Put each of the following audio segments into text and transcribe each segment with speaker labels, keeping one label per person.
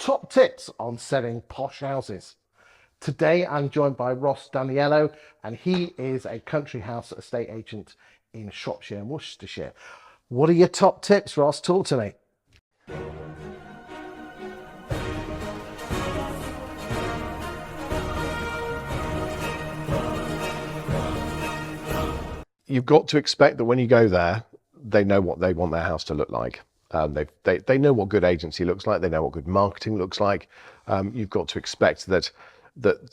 Speaker 1: top tips on selling posh houses. Today I'm joined by Ross Daniello, and he is a country house estate agent in Shropshire and Worcestershire. What are your top tips, Ross? Talk to me.
Speaker 2: You've got to expect that when you go there, they know what they want their house to look like. They know what good agency looks like. They know what good marketing looks like. You've got to expect that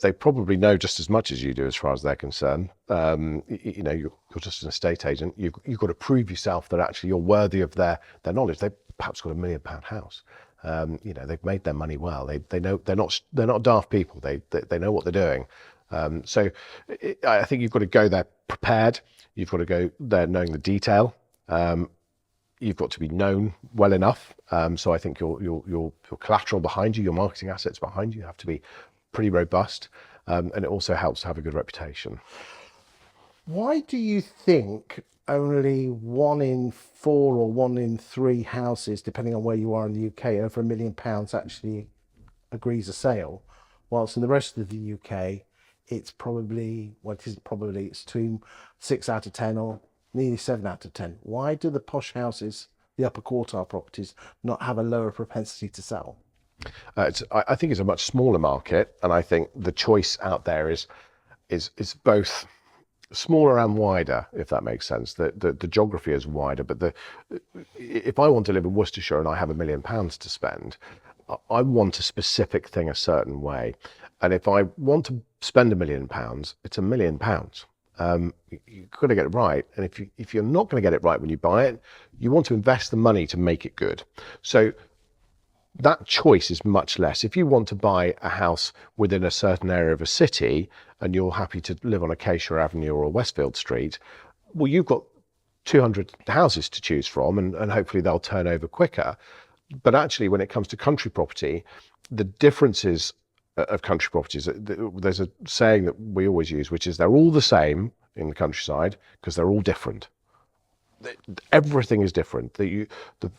Speaker 2: they probably know just as much as you do as far as they're concerned. You're just an estate agent. You've got to prove yourself that actually you're worthy of their knowledge. They've perhaps got £1 million house. They've made their money well. They know they're not daft people. They know what they're doing. I think you've got to go there prepared. You've got to go there knowing the detail. You've got to be known well enough. So I think your collateral behind you, your marketing assets behind you have to be pretty robust. And it also helps to have a good reputation.
Speaker 1: Why do you think only 1 in 4 or 1 in 3 houses, depending on where you are in the UK, over £1 million actually agrees a sale, whilst in the rest of the UK, it's probably, well, it isn't probably, it's between 6 out of 10 or nearly 7 out of 10. Why do the posh houses, the upper quartile properties, not have a lower propensity to sell?
Speaker 2: I think it's a much smaller market, and I think the choice out there is both smaller and wider, if that makes sense. The geography is wider, but if I want to live in Worcestershire and I have £1 million to spend, I want a specific thing a certain way. And if I want to spend £1 million, it's £1 million. You've got to get it right. And if you're not going to get it right when you buy it, you want to invest the money to make it good. So that choice is much less. If you want to buy a house within a certain area of a city and you're happy to live on Acacia Avenue or Westfield Street, well, you've got 200 houses to choose from, and hopefully they'll turn over quicker. But actually, when it comes to country property, the differences of country properties, there's a saying that we always use, which is they're all the same in the countryside because they're all different. Everything is different.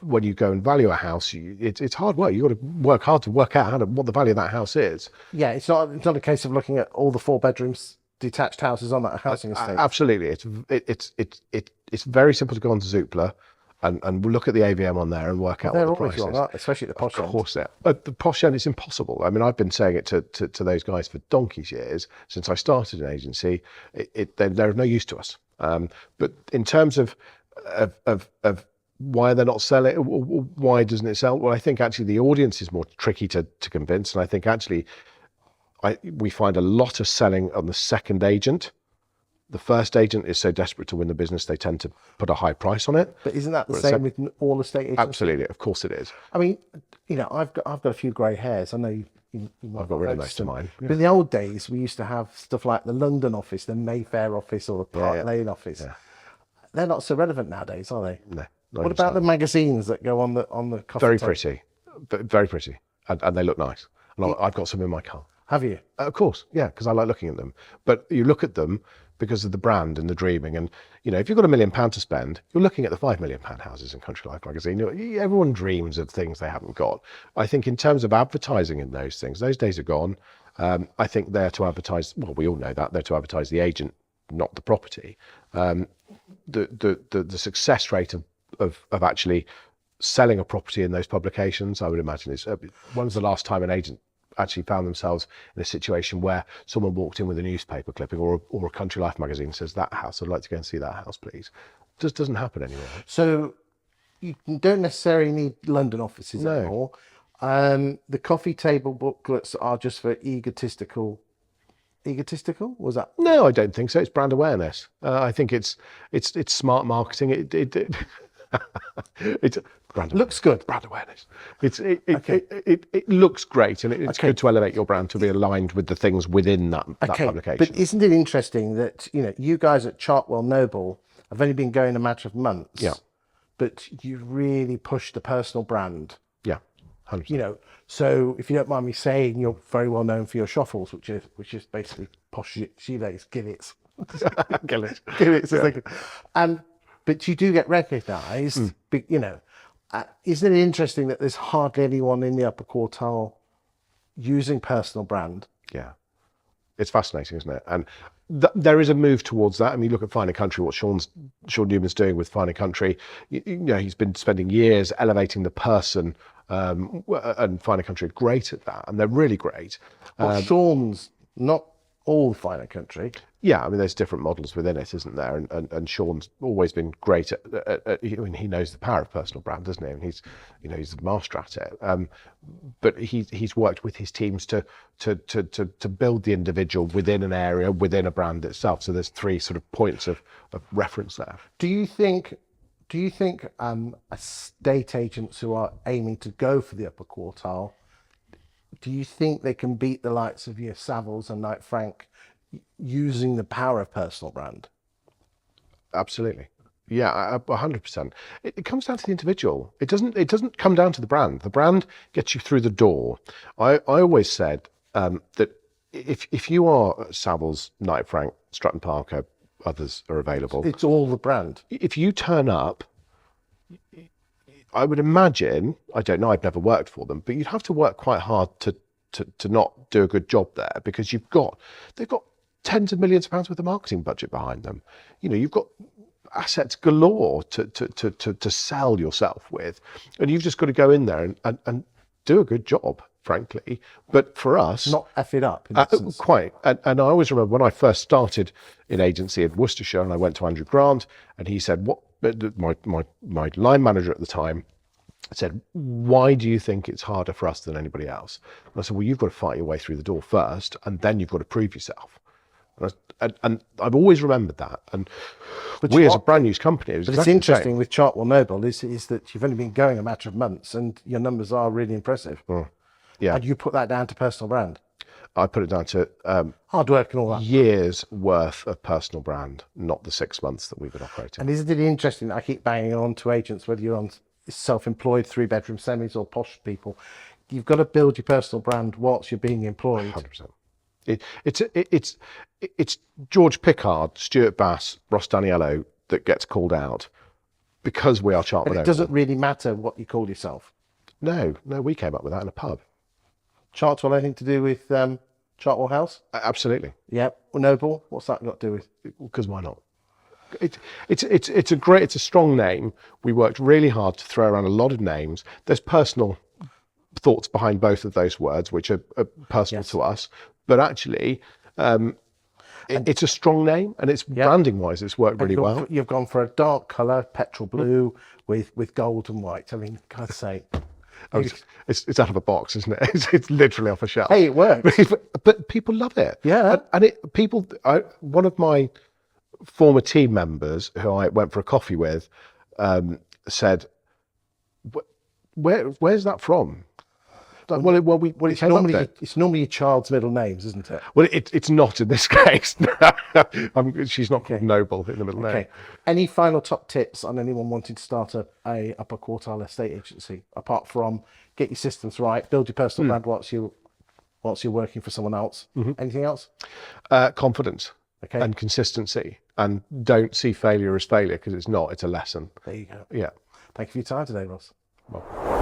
Speaker 2: When you go and value a house, it's hard work. You've got to work hard to work out what the value of that house is.
Speaker 1: Yeah, it's not a case of looking at all the 4 bedrooms detached houses on that housing estate.
Speaker 2: Absolutely, it's very simple to go onto Zoopla and we'll look at the AVM on there and work out what the price is.
Speaker 1: Especially at the posh end.
Speaker 2: Of course, at the posh end, it's impossible. I mean, I've been saying it to those guys for donkey's years since I started an agency. They're of no use to us. But in terms of why they're not selling, why doesn't it sell? Well, I think actually the audience is more tricky to convince, and I think actually we find a lot of selling on the second agent. The first agent is so desperate to win the business, they tend to put a high price on it.
Speaker 1: But isn't that the same with all estate agents?
Speaker 2: Absolutely, of course it is.
Speaker 1: I mean, I've got a few grey hairs. I know you
Speaker 2: I've got rid of most of mine.
Speaker 1: But in the old days, we used to have stuff like the London office, the Mayfair office, or the Park Lane office. Yeah. They're not so relevant nowadays, are they?
Speaker 2: No.
Speaker 1: What about the magazines that go on the coffee
Speaker 2: Very
Speaker 1: table?
Speaker 2: pretty, very pretty, and they look nice. And I've got some in my car.
Speaker 1: Have you?
Speaker 2: Of course, yeah, because I like looking at them. But you look at them because of the brand and the dreaming. And, if you've got £1 million to spend, you're looking at the £5 million houses in Country Life magazine. Everyone dreams of things they haven't got. I think in terms of advertising in those things, those days are gone. I think they're to advertise, well, we all know that, they're to advertise the agent, not the property. The success rate of actually selling a property in those publications, I would imagine, is when's the last time an agent actually found themselves in a situation where someone walked in with a newspaper clipping or a Country Life magazine says, that house, I'd like to go and see that house, please. Just doesn't happen anymore. So
Speaker 1: you don't necessarily need London offices anymore. The coffee table booklets are just for egotistical, was that?
Speaker 2: No, I don't think so. It's brand awareness. I think it's smart marketing. It
Speaker 1: looks good.
Speaker 2: Brand awareness. It looks great, and it's good to elevate your brand to be aligned with the things within that publication.
Speaker 1: But isn't it interesting that you guys at Chartwell Noble have only been going a matter of months?
Speaker 2: Yeah.
Speaker 1: But you really push the personal brand.
Speaker 2: Yeah. 100%.
Speaker 1: So if you don't mind me saying, you're very well known for your shuffles, which is basically posh shoelace gillets. Gillets. But you do get recognised. Isn't it interesting that there's hardly anyone in the upper quartile using personal brand.
Speaker 2: Yeah. It's fascinating, isn't it? And there is a move towards that. I mean, you look at Fine & Country, what Sean Newman's doing with Fine & Country. You know, he's been spending years elevating the person, and Fine & Country are great at that, and they're really great.
Speaker 1: But Sean's not all Fine & Country.
Speaker 2: Yeah, I mean, there's different models within it, isn't there? And Sean's always been great at I mean, he knows the power of personal brand, doesn't he? And he's a master at it. But he's worked with his teams to build the individual within an area, within a brand itself. So there's three sort of points of reference there.
Speaker 1: Do you think estate agents who are aiming to go for the upper quartile, do you think they can beat the likes of your Savills and Knight Frank using the power of personal brand?
Speaker 2: Absolutely. Yeah, 100%. It comes down to the individual. It doesn't come down to the brand. The brand gets you through the door. I always said that if you are Savills, Knight Frank, Stratton Parker, others are available.
Speaker 1: It's all the brand.
Speaker 2: If you turn up, I would imagine, I don't know, I've never worked for them, but you'd have to work quite hard to not do a good job there, because they've got tens of millions of pounds worth of marketing budget behind them. You know, you've got assets galore to sell yourself with, and you've just got to go in there and do a good job, frankly. But for us,
Speaker 1: not F it up in that sense.
Speaker 2: Quite. And I always remember when I first started in agency in Worcestershire, and I went to Andrew Grant, and he said, "What?" My line manager at the time said, "Why do you think it's harder for us than anybody else?" And I said, "Well, you've got to fight your way through the door first, and then you've got to prove yourself." And I've always remembered that. And we, as a brand new company,
Speaker 1: but it's interesting with Chartwell Noble is that you've only been going a matter of months, and your numbers are really impressive.
Speaker 2: Yeah.
Speaker 1: And you put that down to personal brand?
Speaker 2: I put it down to
Speaker 1: hard work and all that.
Speaker 2: Years worth of personal brand, not the 6 months that we've been operating.
Speaker 1: And isn't it interesting that I keep banging on to agents, whether you're on self-employed, 3-bedroom semis, or posh people, you've got to build your personal brand whilst you're being employed.
Speaker 2: 100%. It's George Pickard, Stuart Bass, Ross Daniello that gets called out because we are Chartwell Noble.
Speaker 1: It doesn't really matter what you call yourself.
Speaker 2: No, we came up with that in a pub.
Speaker 1: Chartwell, anything to do with Chartwell House?
Speaker 2: Absolutely.
Speaker 1: Yep. Noble, what's that got to do with?
Speaker 2: Because why not? It's a strong name. We worked really hard to throw around a lot of names. There's personal thoughts behind both of those words, which are personal to us. But actually, it's a strong name, and it's branding wise, it's worked really well.
Speaker 1: You've gone for a dark colour, petrol blue, with gold and white. I mean, God's sake.
Speaker 2: It's out of a box, isn't it? It's literally off a shelf.
Speaker 1: Hey, it works.
Speaker 2: But people love it.
Speaker 1: Yeah.
Speaker 2: One of my former team members who I went for a coffee with said, "Where's that from?"
Speaker 1: It's normally your child's middle names, isn't it?
Speaker 2: Well, it's not in this case. She's not called Noble in the middle name.
Speaker 1: Any final top tips on anyone wanting to start a upper quartile estate agency, apart from get your systems right, build your personal brand whilst you're working for someone else? Anything else?
Speaker 2: Confidence and consistency, and don't see failure as failure, because it's not. It's a lesson.
Speaker 1: There you go.
Speaker 2: Yeah.
Speaker 1: Thank you for your time today, Ross.
Speaker 2: Well.